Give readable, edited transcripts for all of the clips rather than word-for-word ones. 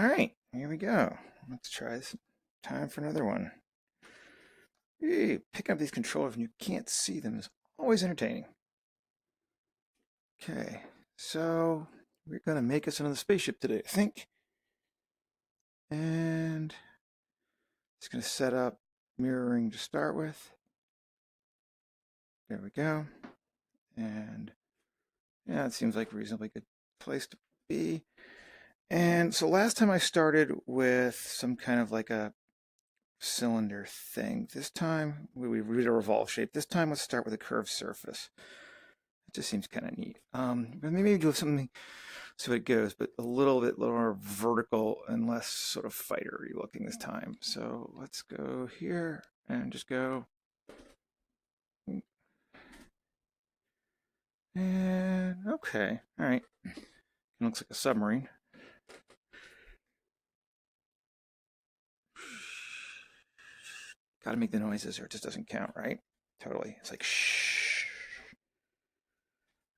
right, here we go. Let's try this. Time for another one. Hey, picking up these controllers when you can't see them is always entertaining. Okay, so we're going to make us another spaceship today, I think. And it's going to set up mirroring to start with. There we go. And yeah, it seems like a reasonably good place to be. And so last time I started with some kind of like a cylinder thing. This time we did a revolve shape. This time let's start with a curved surface. It just seems kind of neat. But maybe do something, see what it goes, but a little bit more vertical and less sort of fightery looking this time. So let's go here and just go. And okay, all right. It looks like a submarine. Got to make the noises or it just doesn't count, right? Totally. It's like shh.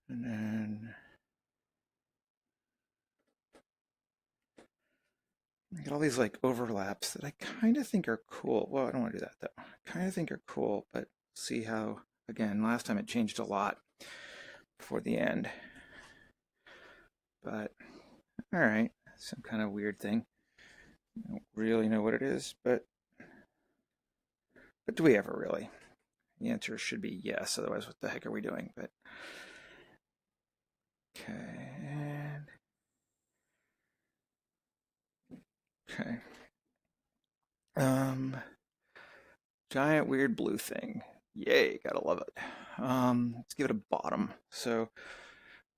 And then I get all these like overlaps that I kind of think are cool. Well, I don't want to do that though. I kind of think are cool, but see how, again, last time it changed a lot before the end. But, all right, some kind of weird thing. I don't really know what it is, but do we ever really? The answer should be yes, otherwise what the heck are we doing? But, okay, and, okay. Giant weird blue thing. Yay, gotta love it. Let's give it a bottom. So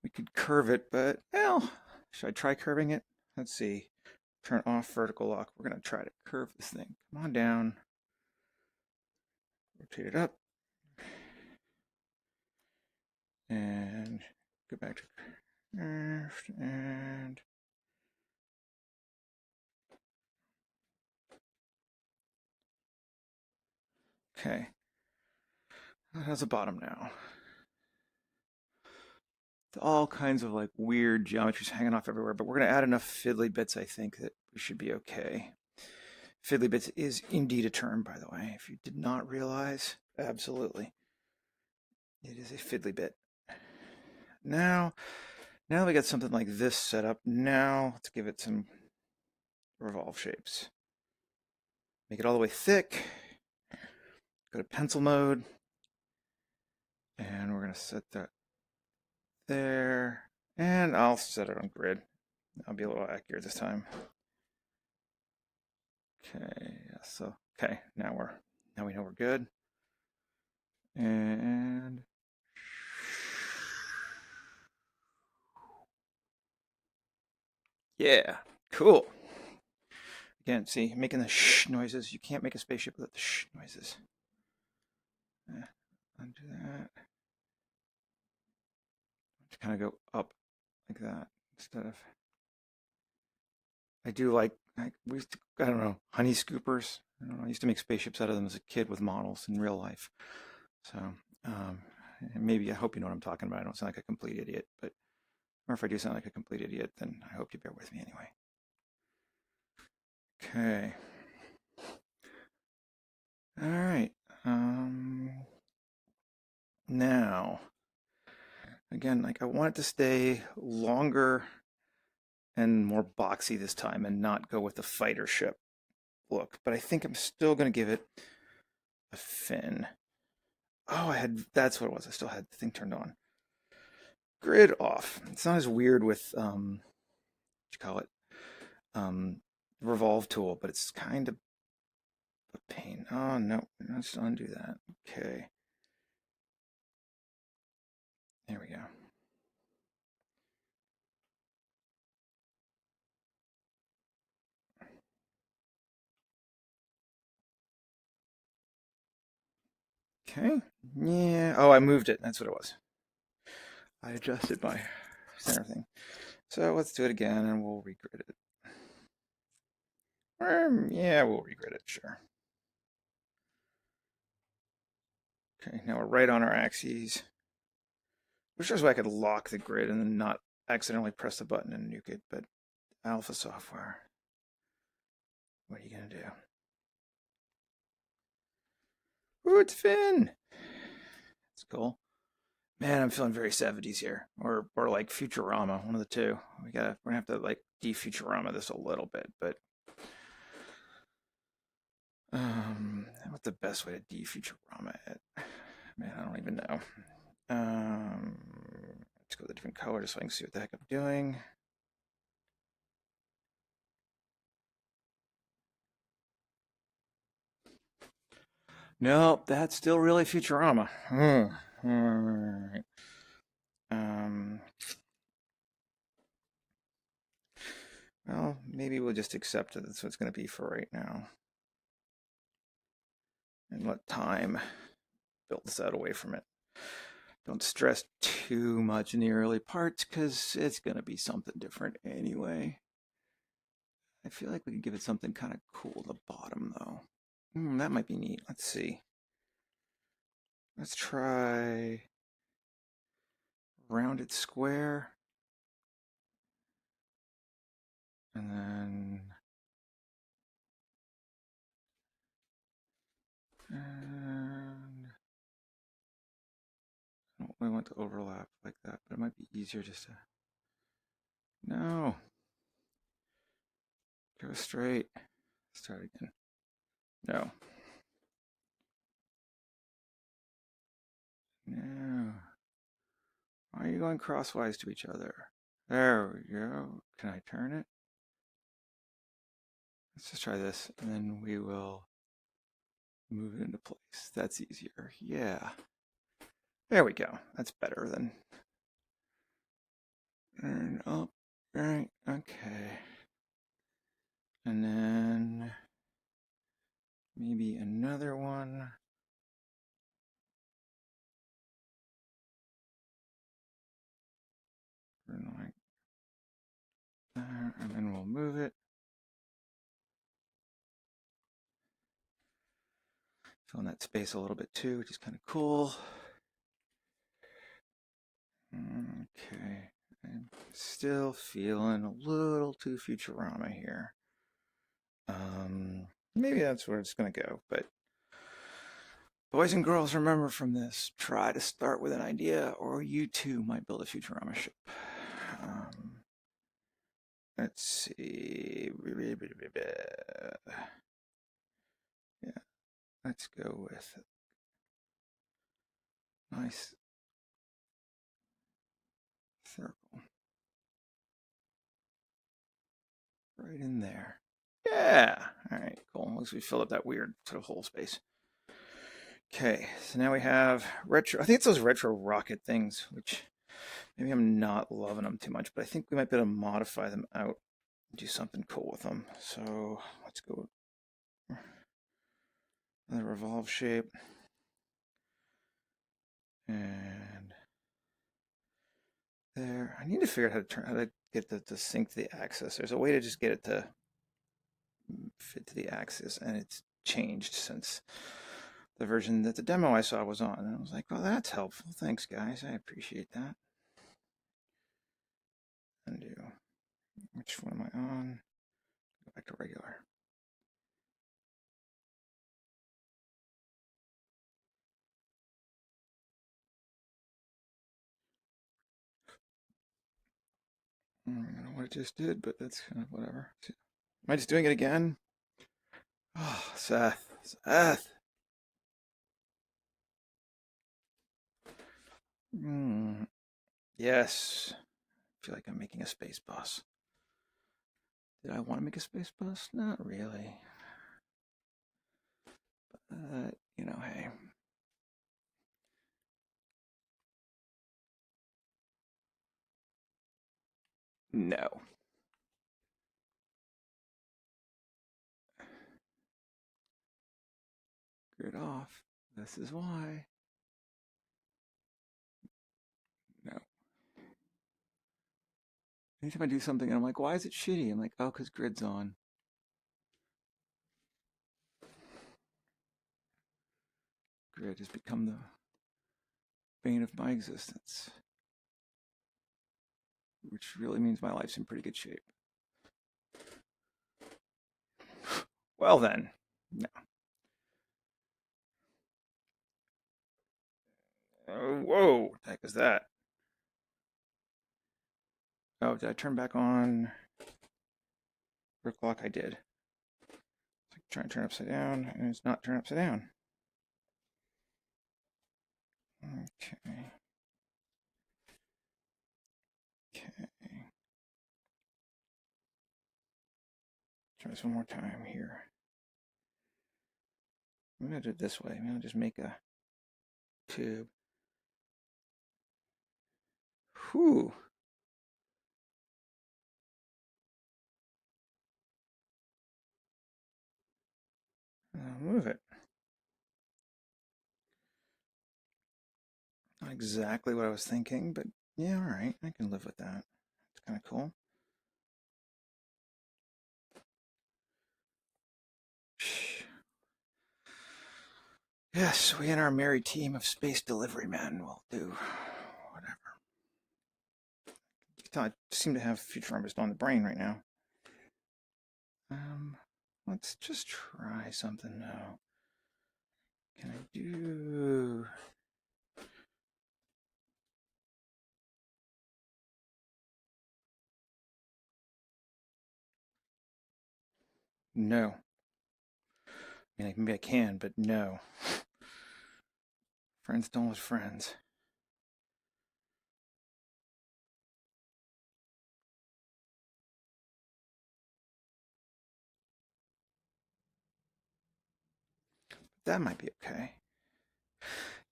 we could curve it, but well, should I try curving it? Let's see. Turn off vertical lock. We're gonna try to curve this thing. Come on down. Rotate it up. And go back to curved and okay. That has a bottom now. All kinds of like weird geometries hanging off everywhere, but we're going to add enough fiddly bits, I think, that we should be okay. Fiddly bits is indeed a term, by the way, if you did not realize. Absolutely. It is a fiddly bit. Now we got something like this set up. Now let's give it some revolve shapes. Make it all the way thick. Go to pencil mode. And we're going to set that there. And I'll set it on grid. I'll be a little accurate this time. Okay, yeah, so okay, now we know we're good. And yeah, cool. Again, see, making the shh noises. You can't make a spaceship without the shh noises. Undo that. To kind of go up like that instead of. I do like we used to, I don't know, honey scoopers. I don't know, I used to make spaceships out of them as a kid with models in real life. So maybe I hope you know what I'm talking about. I don't sound like a complete idiot, but or if I do sound like a complete idiot, then I hope you bear with me anyway. Okay. All right. Now, again, like I want it to stay longer and more boxy this time and not go with the fighter ship look, but I think I'm still going to give it a fin. Oh, that's what it was. I still had the thing turned on. Grid off. It's not as weird with, what you call it, revolve tool, but it's kind of a pain. Oh, no, let's undo that. Okay. There we go. Okay. Yeah. Oh, I moved it. That's what it was. I adjusted my center thing. So let's do it again and we'll regrid it. Yeah, we'll regrid it, sure. Okay, now we're right on our axes. Which is why I could lock the grid and then not accidentally press the button and nuke it, but alpha software. What are you gonna do? Ooh, it's Finn. It's cool. Man, I'm feeling very 70s here, or like Futurama, one of the two. We're gonna have to like de-Futurama this a little bit, but what's the best way to de-Futurama it? Man, I don't even know. Let's go with a different color just so I can see what the heck I'm doing. Nope, that's still really Futurama. All right. Um, well, maybe we'll just accept that that's what it's going to be for right now. And let time build this out away from it. Don't stress too much in the early parts because it's going to be something different anyway. I feel like we could give it something kind of cool at the bottom though. That might be neat. Let's see. Let's try rounded square. And then and I don't really want to overlap like that, but it might be easier just to no. Go straight. Start again. No. No. Why are you going crosswise to each other? There we go. Can I turn it? Let's just try this, and then we will move it into place. That's easier. Yeah. There we go. That's better than. And up. Right. Okay. And then maybe another one. Like there, and then we'll move it. Fill in that space a little bit too, which is kind of cool. Okay. I'm still feeling a little too Futurama here. Maybe that's where it's going to go, but boys and girls, remember from this, try to start with an idea or you too might build a Futurama ship. Let's see. Yeah, let's go with nice circle right in there. Yeah. All right, cool. Once we fill up that weird sort of hole space. Okay, so now we have retro. I think it's those retro rocket things, which maybe I'm not loving them too much, but I think we might be able to modify them out and do something cool with them. So let's go another revolve shape. And there. I need to figure out how to get to sync to the axis. There's a way to just get it to fit to the axis, and it's changed since the version that the demo I saw was on. And I was like, well, that's helpful. Thanks, guys. I appreciate that. Undo. Which one am I on? Go back to regular. I don't know what it just did, but that's kind of whatever. Am I just doing it again? Oh, Seth. Yes. I feel like I'm making a space bus. Did I want to make a space bus? Not really. But, hey. No. Grid off. This is why. No. Anytime I do something and I'm like, why is it shitty? I'm like, oh, because grid's on. Grid has become the bane of my existence. Which really means my life's in pretty good shape. Well then. No. Whoa, what the heck is that? Oh, did I turn back on brick clock? I did. So try and turn upside down, and it's not turning upside down. Okay. Okay. Try this one more time here. I'm gonna do it this way. I'm gonna just make a tube. Whew. I'll move it. Not exactly what I was thinking, but yeah, all right. I can live with that. It's kind of cool. Yes, we and our merry team of space delivery men will do whatever. You can tell I seem to have Futurist on the brain right now. Let's just try something now. Can I do... No. I mean, maybe I can, but no. Friends don't with friends. That might be okay.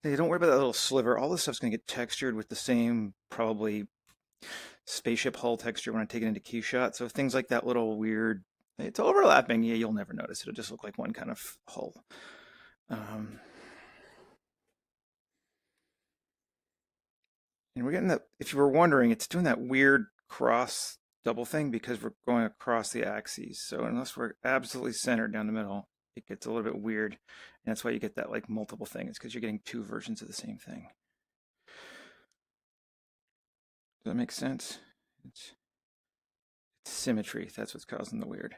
Hey, don't worry about that little sliver. All this stuff's going to get textured with the same, probably, spaceship hull texture when I take it into keyshot. So things like that little weird, it's overlapping. Yeah, you'll never notice. It'll just look like one kind of hull. And we're getting that, if you were wondering, it's doing that weird cross double thing because we're going across the axes. So unless we're absolutely centered down the middle, it gets a little bit weird. And that's why you get that like multiple thing. It's because you're getting two versions of the same thing. Does that make sense? It's symmetry. That's what's causing the weird.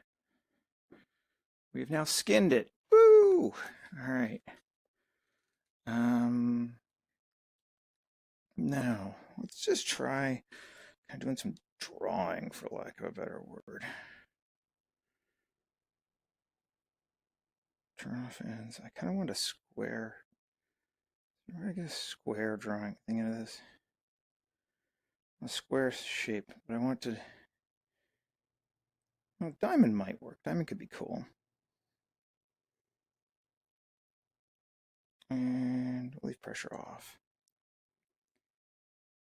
We've now skinned it. Woo! All right. Now, let's just try kind of doing some drawing, for lack of a better word. Turn off ends. I kind of want a square. Where do I get a square drawing thing out of this? A square shape, but I want to... Well, diamond might work. Diamond could be cool. And we'll leave pressure off.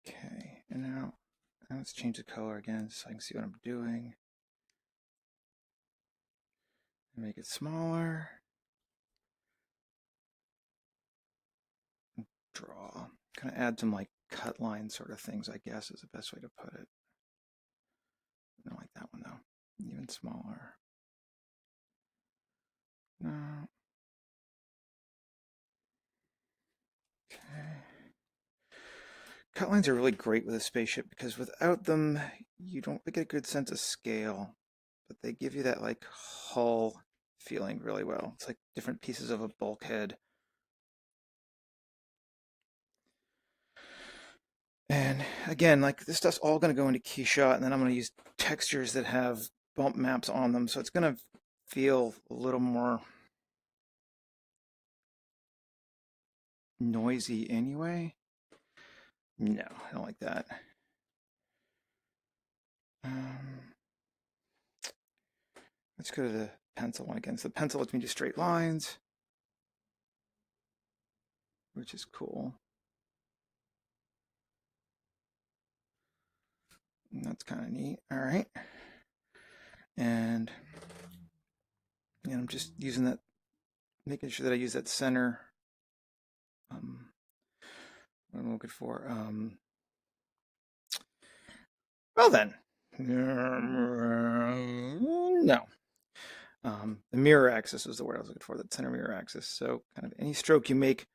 Okay, and now let's change the color again so I can see what I'm doing. Make it smaller. Draw. Kind of add some like cut line sort of things, I guess, is the best way to put it. I don't like that one though. Even smaller. No. Okay. Cut lines are really great with a spaceship because without them, you don't get a good sense of scale, but they give you that like hull feeling really well. It's like different pieces of a bulkhead. And again, like this stuff's all going to go into Keyshot, and then I'm going to use textures that have bump maps on them, so it's going to feel a little more noisy anyway. No, I don't like that. Let's go to the pencil one again. So the pencil lets me do straight lines, which is cool. And that's kind of neat. All right. And I'm just using that, making sure that I use that center. What I'm looking for. Well then, no. The mirror axis is the word I was looking for, that center mirror axis. So kind of any stroke you make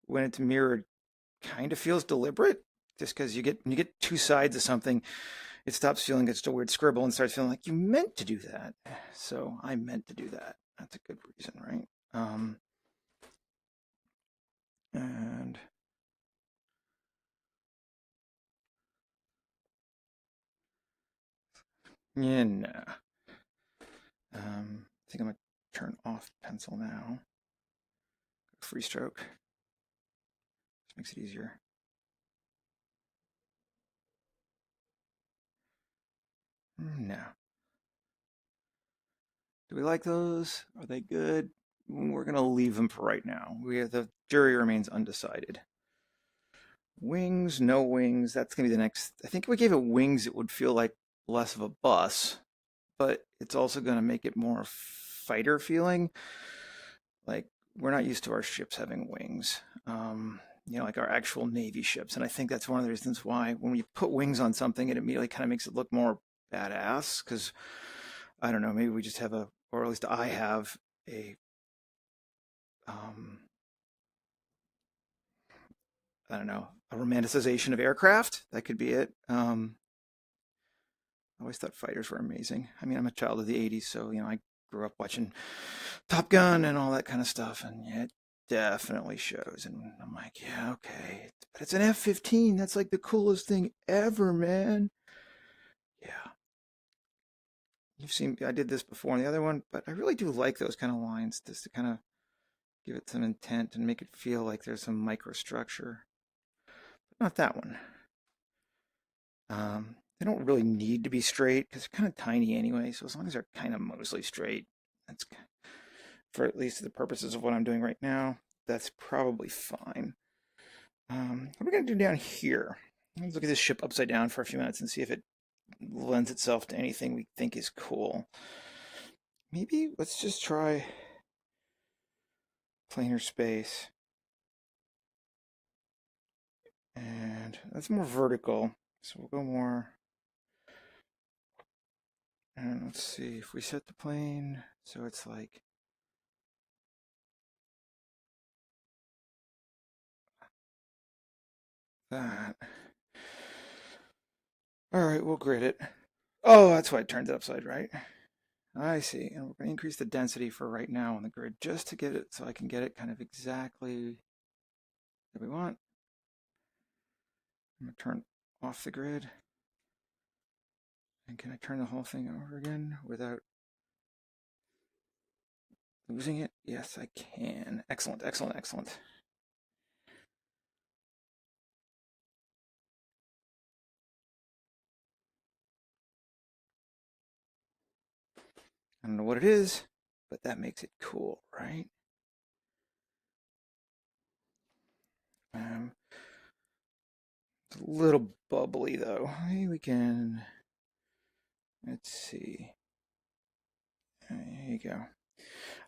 when it's mirrored kind of feels deliberate, just because when you get two sides of something, it stops feeling it's just a weird scribble and starts feeling like you meant to do that. So I meant to do that. That's a good reason, right? And yeah, no. I think I'm gonna turn off pencil now. Free stroke. This makes it easier. No. Do we like those? Are they good? We're gonna leave them for right now. The jury remains undecided. Wings, no wings. That's gonna be the next. I think if we gave it wings, it would feel like less of a bus, but it's also gonna make it more fighter feeling. Like we're not used to our ships having wings. Like our actual Navy ships. And I think that's one of the reasons why when you put wings on something, it immediately kind of makes it look more badass. Because I don't know, maybe we just have or at least I have a, um, I don't know, a romanticization of aircraft. That could be it. I always thought fighters were amazing. I mean, I'm a child of the 80s, so, I grew up watching Top Gun and all that kind of stuff. And yeah, it definitely shows. And I'm like, yeah, okay. But it's an F-15. That's like the coolest thing ever, man. Yeah. You've seen, I did this before in the other one, but I really do like those kind of lines just to kind of give it some intent and make it feel like there's some microstructure. But not that one. They don't really need to be straight because they're kind of tiny anyway. So as long as they're kind of mostly straight, that's for at least the purposes of what I'm doing right now, that's probably fine. What are we going to do down here? Let's look at this ship upside down for a few minutes and see if it lends itself to anything we think is cool. Maybe let's just try planar space. And that's more vertical. So we'll go more. And let's see if we set the plane so it's like that. All right, we'll grid it. Oh, that's why it turned it upside, right? I see. And we're going to increase the density for right now on the grid just to get it so I can get it kind of exactly that we want. I'm going to turn off the grid. And can I turn the whole thing over again without losing it? Yes, I can. Excellent, excellent, excellent. I don't know what it is, but that makes it cool, right? It's a little bubbly though. Maybe we can, let's see. There you go.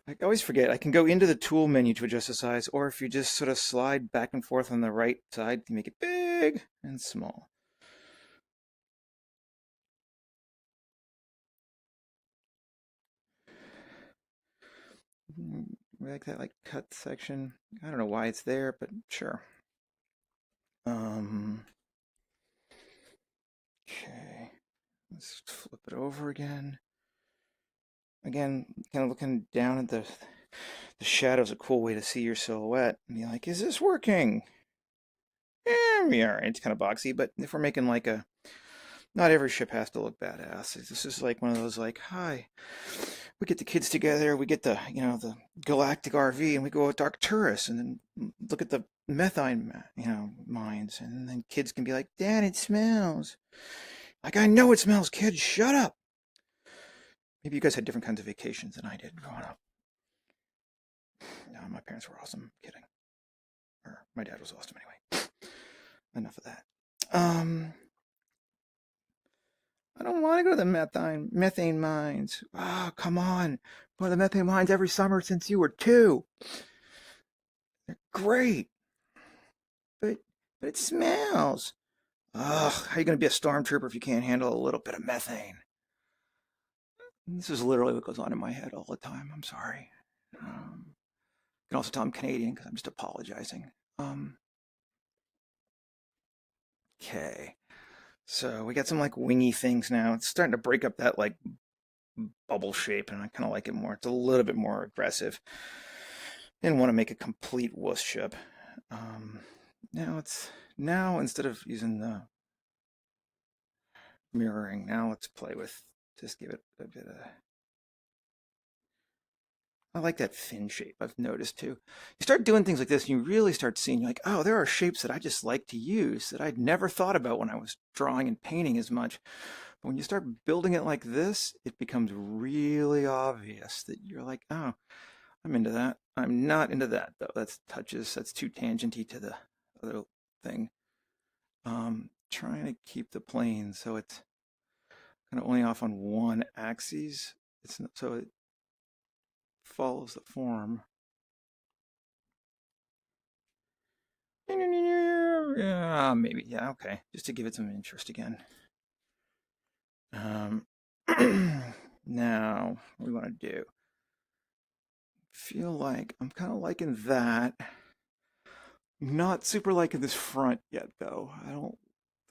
I always forget, I can go into the tool menu to adjust the size, or if you just sort of slide back and forth on the right side, you make it big and small. We like that cut section. I don't know why it's there, but sure. Okay. Let's flip it over again. Again, kind of looking down at the shadow's a cool way to see your silhouette and be like, is this working? Yeah, it's kind of boxy, but if we're making not every ship has to look badass. This is like one of those hi, we get the kids together, we get the galactic RV, and we go out to Arcturus, and then look at the methane, mines, and then kids can be like, Dad, it smells. Like, I know it smells, kids, shut up. Maybe you guys had different kinds of vacations than I did growing up. No, my parents were awesome. Kidding. Or my dad was awesome anyway. Enough of that. I don't want to go to the methane mines. Oh, come on. Go to the methane mines every summer since you were 2. They're great. But it smells. Ugh, how are you going to be a stormtrooper if you can't handle a little bit of methane? This is literally what goes on in my head all the time. I'm sorry. You can also tell I'm Canadian because I'm just apologizing. Okay. So we got some wingy things now. It's starting to break up that bubble shape, and I kind of like it more. It's a little bit more aggressive. Didn't want to make a complete wuss ship. Um, now instead of using the mirroring, now let's play with, just give it a bit of, I like that fin shape, I've noticed too. You start doing things like this and you really start seeing, like, oh, there are shapes that I just like to use that I'd never thought about when I was drawing and painting as much. But when you start building it like this, it becomes really obvious that you're like, oh, I'm into that. I'm not into that though. That's too tangenty to the other thing. Trying to keep the plane so it's kind of only off on one axis. It's not, so it follows the form. Yeah, maybe. Yeah, okay. Just to give it some interest again. Um, Now, what do we want to do? Feel like I'm kind of liking that. Not super liking this front yet, though. I don't.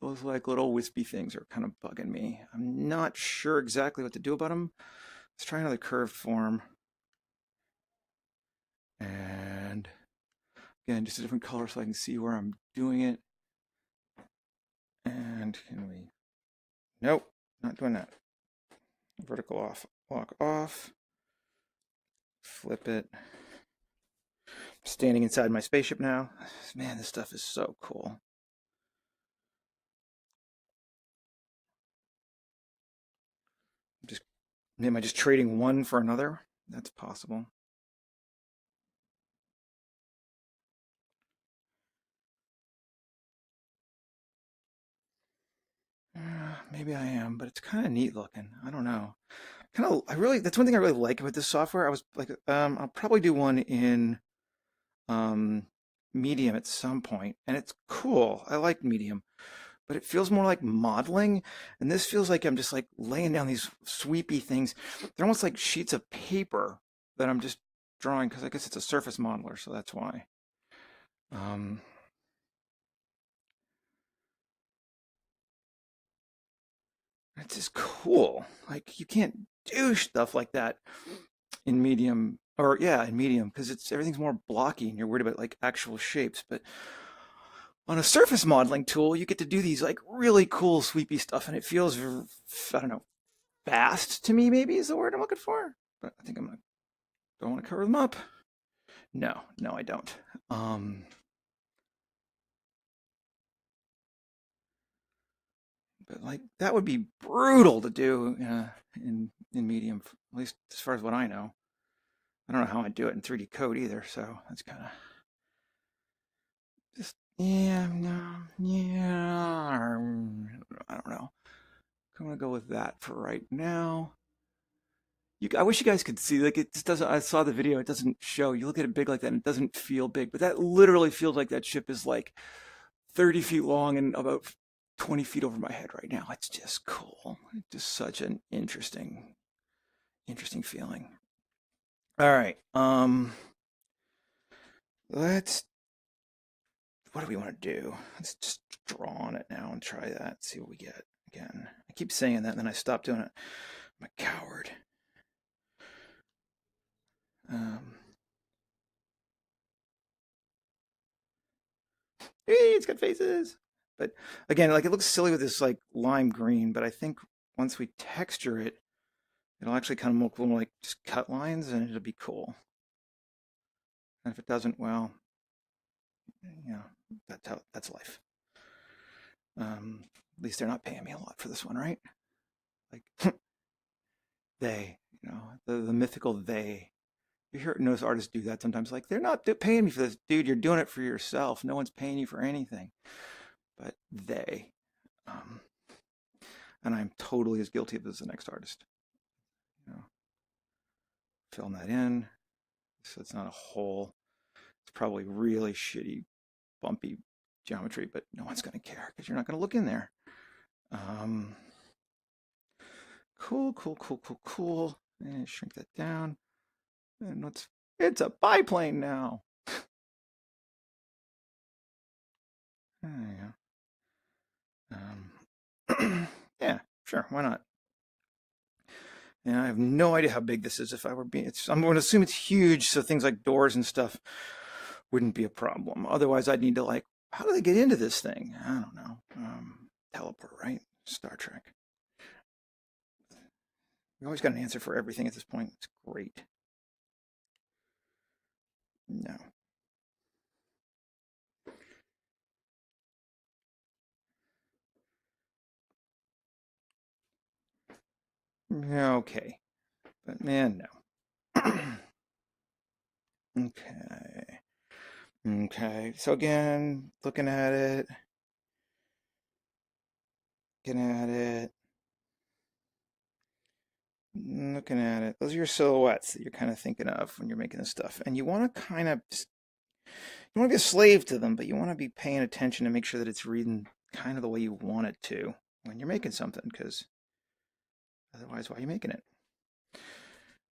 Those like little wispy things are kind of bugging me. I'm not sure exactly what to do about them. Let's try another curved form. And again, just a different color so I can see where I'm doing it. And can we? Nope, not doing that. Vertical off, walk off, flip it. Standing inside my spaceship now. Man, this stuff is so cool. Am I just trading one for another? That's possible. Maybe I am, but it's kind of neat looking. I don't know. That's one thing I really like about this software. I was like, I'll probably do one in um, Medium at some point, and it's cool. I like Medium, but it feels more like modeling, and this feels like I'm just like laying down these sweepy things. They're almost like sheets of paper that I'm just drawing because I guess it's a surface modeler, so that's why. Um, it's just cool. Like you can't do stuff like that in Medium, or yeah, in Medium, because it's everything's more blocky and you're worried about like actual shapes. But on a surface modeling tool, you get to do these like really cool sweepy stuff, and it feels, I don't know, fast to me. Maybe is the word I'm looking for. But I think don't want to cover them up. No, no, I don't. Um, but like that would be brutal to do in Medium, at least as far as what I know. I don't know how I do it in 3D code either, so that's kind of just, yeah, no, yeah, I don't know. I'm gonna go with that for right now. I wish you guys could see, like, it just doesn't. I saw the video; it doesn't show. You look at it big like that, and it doesn't feel big, but that literally feels like that ship is like 30 feet long and about 20 feet over my head right now. It's just cool. It's just such an interesting feeling. All right. Let's. What do we want to do? Let's just draw on it now and try that. See what we get again. I keep saying that, and then I stop doing it. I'm a coward. Um, Hey, it's got faces. But again, like it looks silly with this like lime green, but I think once we texture it, it'll actually kind of look more like just cut lines and it'll be cool. And if it doesn't, well, you know, that's life. At least they're not paying me a lot for this one, right? Like they, the mythical they. You hear notice artists do that sometimes. Like they're not paying me for this, dude. You're doing it for yourself. No one's paying you for anything. But they, um, and I'm totally as guilty of this as the next artist. You know, Film that in so it's not a hole. It's probably really shitty, bumpy geometry, but no one's going to care because you're not going to look in there. Um, cool. And shrink that down. And it's a biplane now. There you go. Yeah, sure, why not? And I have no idea how big this is. If I were being, I'm going to assume it's huge, so things like doors and stuff wouldn't be a problem. Otherwise, I'd need to like, how do they get into this thing? I don't know. Teleport, right? Star Trek. We always got an answer for everything at this point. It's great. No. Okay. But man, no. Okay. Okay. So again, looking at it, looking at it, looking at it. Those are your silhouettes that you're kind of thinking of when you're making this stuff. And you want to kind of, you want to be a slave to them, but you want to be paying attention to make sure that it's reading kind of the way you want it to when you're making something, because otherwise, why are you making it?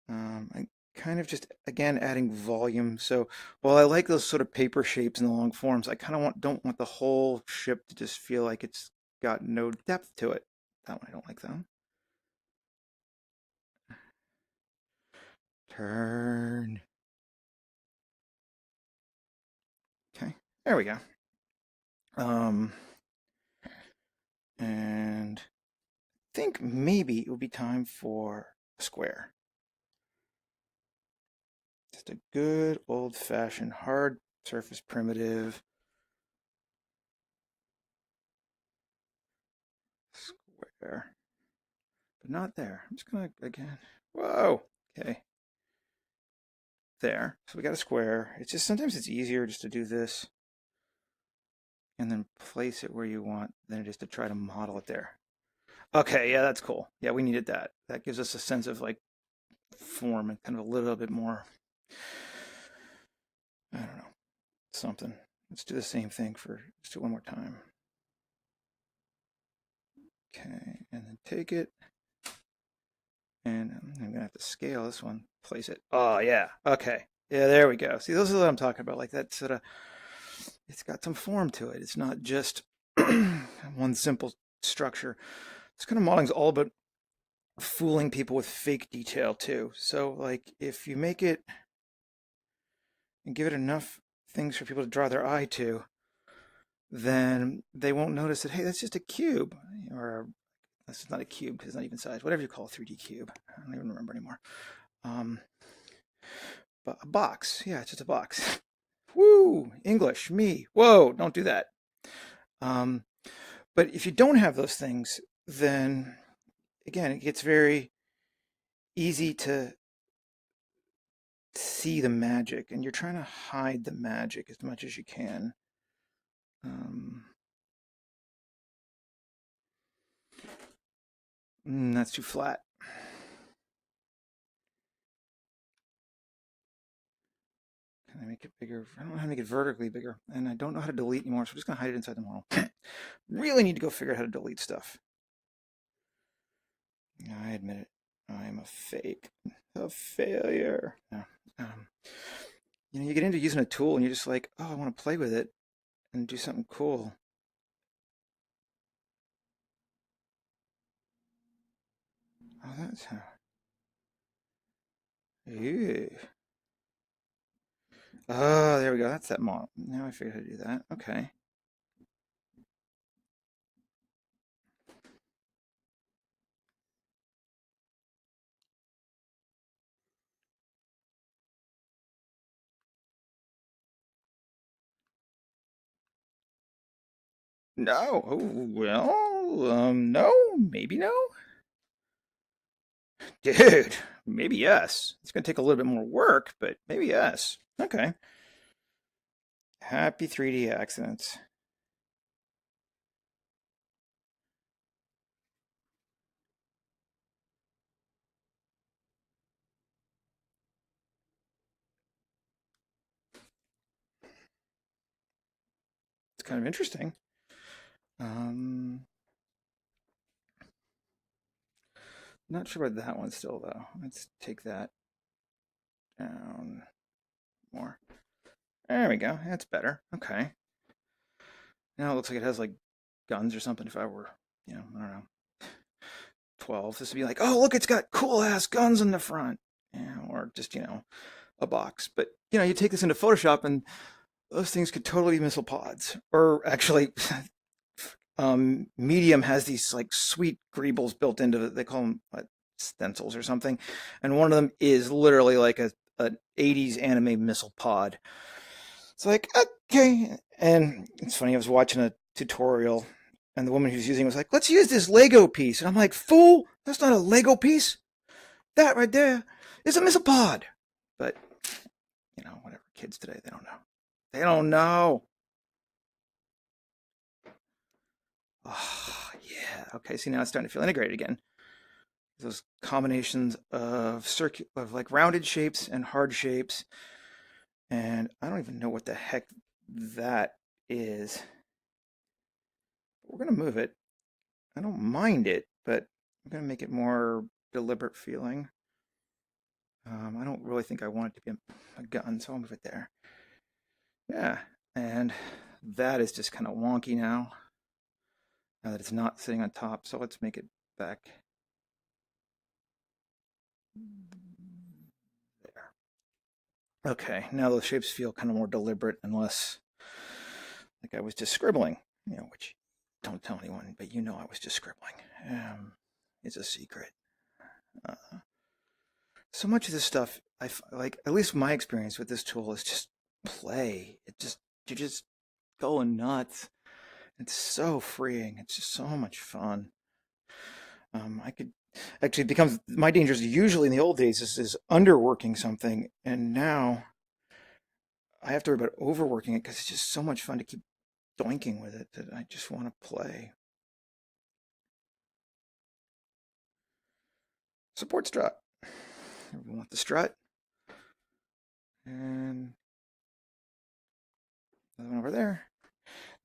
I kind of just, again, adding volume. So while I like those sort of paper shapes in the long forms, I kind of don't want the whole ship to just feel like it's got no depth to it. That one I don't like that one. Turn. Okay, there we go. And I think maybe it would be time for a square. Just a good old-fashioned hard surface primitive square. But not there. I'm just gonna, again, whoa, okay. There. So we got a square. It's just, sometimes it's easier just to do this and then place it where you want than it is to try to model it there. Okay, yeah, that's cool. Yeah, we needed that. That gives us a sense of like form and kind of a little bit more, I don't know, something. Let's do the same thing let's do it one more time. Okay, and then take it, and I'm gonna have to scale this one, place it. Oh yeah, okay. Yeah, there we go. See, those are what I'm talking about. Like that sort of, it's got some form to it. It's not just one simple structure. This kind of modeling is all about fooling people with fake detail too. So like if you make it and give it enough things for people to draw their eye to, then they won't notice that, hey, that's just a cube. Or that's not a cube because it's not even size. Whatever you call a 3D cube. I don't even remember anymore. Um, but a box. Yeah, it's just a box. Woo! English, me. Whoa, don't do that. Um, but if you don't have those things, then again, it gets very easy to see the magic, and you're trying to hide the magic as much as you can. Um, that's too flat. Can I make it bigger? I don't know how to make it vertically bigger, and I don't know how to delete anymore, so I'm just going to hide it inside the model. Really need to go figure out how to delete stuff. I admit it. I am a fake. A failure. No. Um, you get into using a tool, and you're just like, oh, I want to play with it and do something cool. Oh, that's how. Ew. Oh, there we go. That's that model. Now I figured how to do that. Okay. No. Oh, well, no. Maybe no. Dude, maybe yes. It's going to take a little bit more work, but maybe yes. Okay. Happy 3D accidents. It's kind of interesting. Um, Not sure about that one still, though. Let's take that down more. There we go. That's better. Okay. Now it looks like it has like guns or something. If I were, I don't know, 12. This would be like, oh, look, it's got cool ass guns in the front, or just, a box. But, you take this into Photoshop and those things could totally be missile pods. Or actually, Medium has these like sweet greebles built into it. They call them stencils or something. And one of them is literally like an 80s anime missile pod. It's like, okay. And it's funny, I was watching a tutorial and the woman who's using it was like, let's use this Lego piece. And I'm like, fool, that's not a Lego piece. That right there is a missile pod. But, whatever. Kids today, they don't know. They don't know. Oh, yeah. Okay, see, now it's starting to feel integrated again. Those combinations of like rounded shapes and hard shapes. And I don't even know what the heck that is. We're going to move it. I don't mind it, but I'm going to make it more deliberate feeling. I don't really think I want it to be a gun, so I'll move it there. Yeah, and that is just kind of wonky now that it's not sitting on top. So let's make it back there. Okay, now those shapes feel kind of more deliberate and less like I was just scribbling, which don't tell anyone, but I was just scribbling. It's a secret. So much of this stuff, like, at least my experience with this tool is just play. You're just going nuts. It's so freeing. It's just so much fun. I could actually, it becomes my danger is usually in the old days is underworking something, and now I have to worry about overworking it because it's just so much fun to keep doinking with it that I just want to play. Support strut. We want the strut. And another one over there.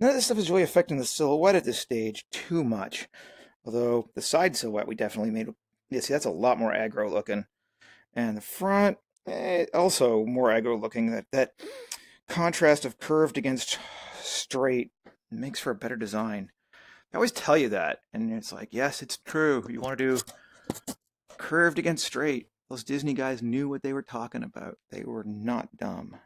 None of this stuff is really affecting the silhouette at this stage too much. Although the side silhouette we definitely made. Yeah, see, that's a lot more aggro looking. And the front, also more aggro looking. That contrast of curved against straight makes for a better design. I always tell you that. And it's like, yes, it's true. You want to do curved against straight. Those Disney guys knew what they were talking about. They were not dumb.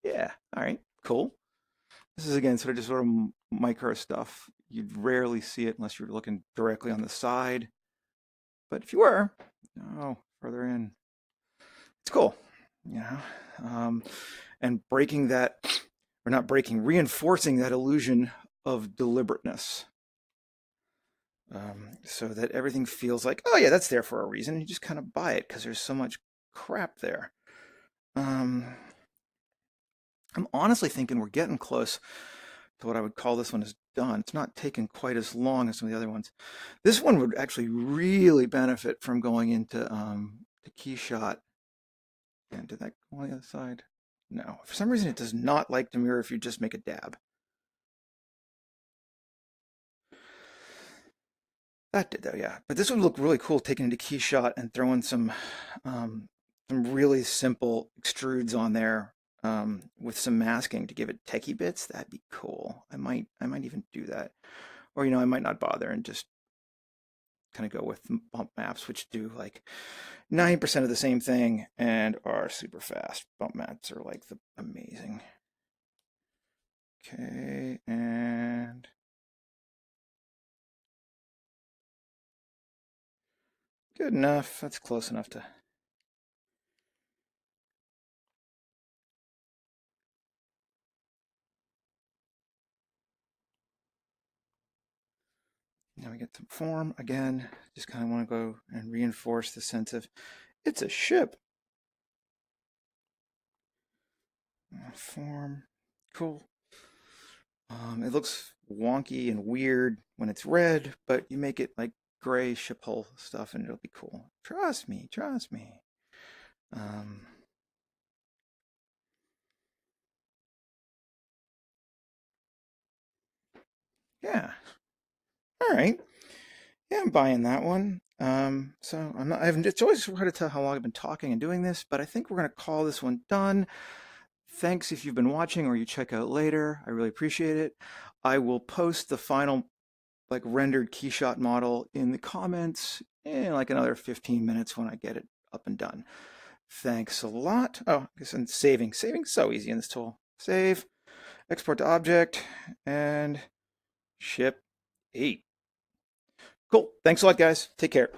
Yeah, all right, cool. This is again sort of micro stuff. You'd rarely see it unless you're looking directly on the side. But if you were, further in, it's cool. And breaking that, or not breaking, reinforcing that illusion of deliberateness. So that everything feels like, oh yeah, that's there for a reason. You just kind of buy it because there's so much crap there. I'm honestly thinking we're getting close to what I would call this one is done. It's not taking quite as long as some of the other ones. This one would actually really benefit from going into the key shot. And did that go on the other side? No. For some reason, it does not like to mirror if you just make a dab. That did though, yeah. But this would look really cool taking into key shot and throwing some really simple extrudes on there with some masking to give it techie bits. That'd be cool. I might even do that, or I might not bother and just kind of go with bump maps, which do like 90% of the same thing and are super fast. Bump maps are like amazing. Okay, and good enough. That's close enough to. Now we get some form again. Just kind of want to go and reinforce the sense of it's a ship. Form, cool. It looks wonky and weird when it's red, but you make it like gray ship hull stuff and it'll be cool. Trust me, trust me. Yeah. All right. Yeah, I'm buying that one. So it's always hard to tell how long I've been talking and doing this, but I think we're gonna call this one done. Thanks if you've been watching or you check out later. I really appreciate it. I will post the final like rendered keyshot model in the comments in like another 15 minutes when I get it up and done. Thanks a lot. Oh, I guess I'm saving. Saving's so easy in this tool. Save, export to object, and ship 8. Cool. Thanks a lot, guys. Take care.